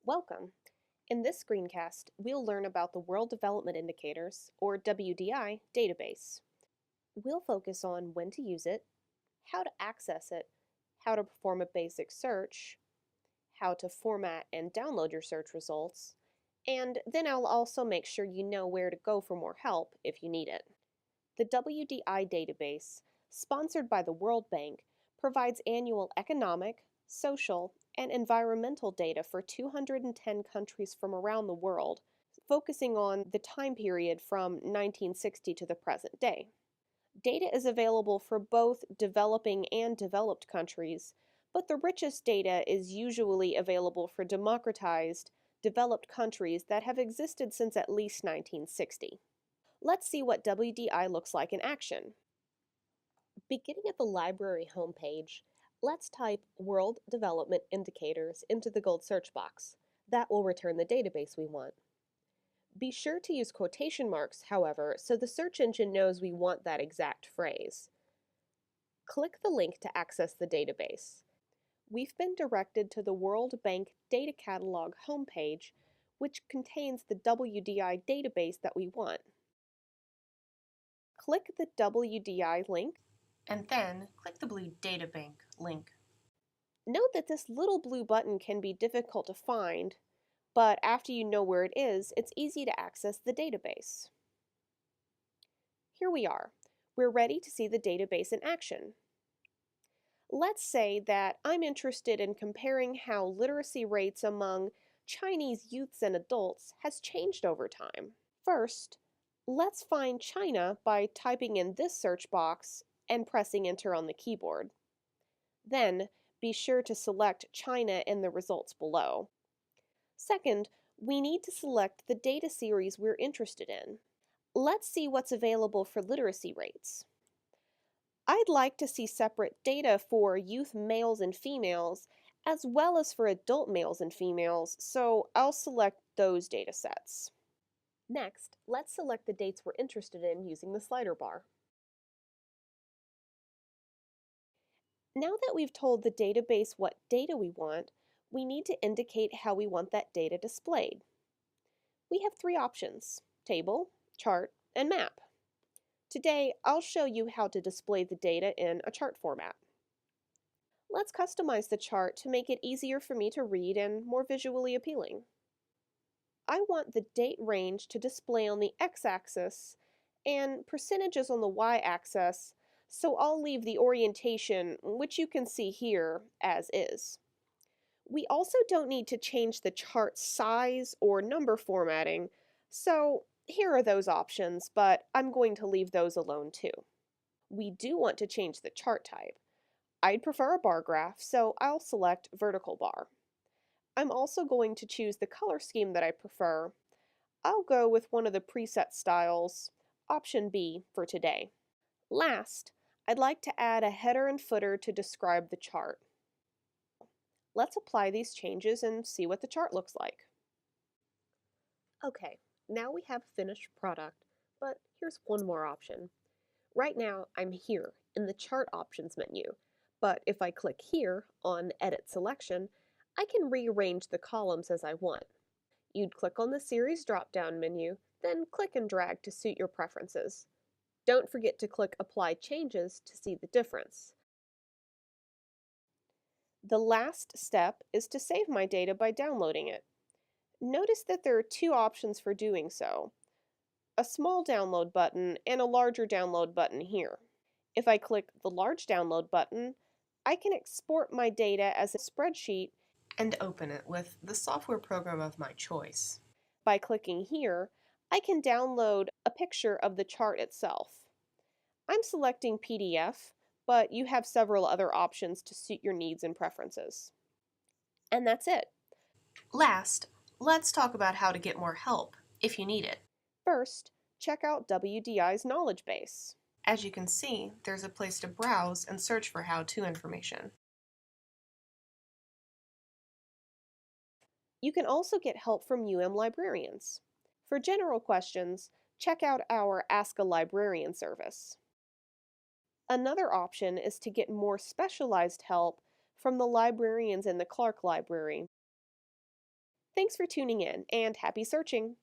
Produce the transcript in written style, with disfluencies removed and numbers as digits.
Welcome. In this screencast, we'll learn about the World Development Indicators, or WDI, database. We'll focus on when to use it, how to access it, how to perform a basic search, how to format and download your search results, and then I'll also make sure you know where to go for more help if you need it. The WDI database, sponsored by the World Bank, provides annual economic, social, and environmental data for 210 countries from around the world, focusing on the time period from 1960 to the present day. Data is available for both developing and developed countries, but the richest data is usually available for democratized, developed countries that have existed since at least 1960. Let's see what WDI looks like in action. Beginning at the library homepage, let's type World Development Indicators into the gold search box. That will return the database we want. Be sure to use quotation marks, however, so the search engine knows we want that exact phrase. Click the link to access the database. We've been directed to the World Bank Data Catalog homepage, which contains the WDI database that we want. Click the WDI link, and then click the blue Databank link. Note that this little blue button can be difficult to find, but after you know where it is, it's easy to access the database. Here we are. We're ready to see the database in action. Let's say that I'm interested in comparing how literacy rates among Chinese youths and adults has changed over time. First, let's find China by typing in this search box and pressing enter on the keyboard. Then, be sure to select China in the results below. Second, we need to select the data series we're interested in. Let's see what's available for literacy rates. I'd like to see separate data for youth males and females, as well as for adult males and females, so I'll select those data sets. Next, let's select the dates we're interested in using the slider bar. Now that we've told the database what data we want, we need to indicate how we want that data displayed. We have three options: table, chart, and map. Today, I'll show you how to display the data in a chart format. Let's customize the chart to make it easier for me to read and more visually appealing. I want the date range to display on the x-axis and percentages on the y-axis, so I'll leave the orientation, which you can see here, as is. We also don't need to change the chart size or number formatting, so here are those options, but I'm going to leave those alone too. We do want to change the chart type. I'd prefer a bar graph, so I'll select vertical bar. I'm also going to choose the color scheme that I prefer. I'll go with one of the preset styles, option B for today. Last, I'd like to add a header and footer to describe the chart. Let's apply these changes and see what the chart looks like. Okay, now we have a finished product, but here's one more option. Right now, I'm here in the Chart Options menu, but if I click here on Edit Selection, I can rearrange the columns as I want. You'd click on the Series drop-down menu, then click and drag to suit your preferences. Don't forget to click Apply Changes to see the difference. The last step is to save my data by downloading it. Notice that there are two options for doing so: a small download button and a larger download button here. If I click the large download button, I can export my data as a spreadsheet and open it with the software program of my choice. By clicking here, I can download a picture of the chart itself. I'm selecting PDF, but you have several other options to suit your needs and preferences. And that's it. Last, let's talk about how to get more help if you need it. First, check out WDI's knowledge base. As you can see, there's a place to browse and search for how-to information. You can also get help from librarians. For general questions, check out our Ask a Librarian service. Another option is to get more specialized help from the librarians in the Clark Library. Thanks for tuning in and happy searching!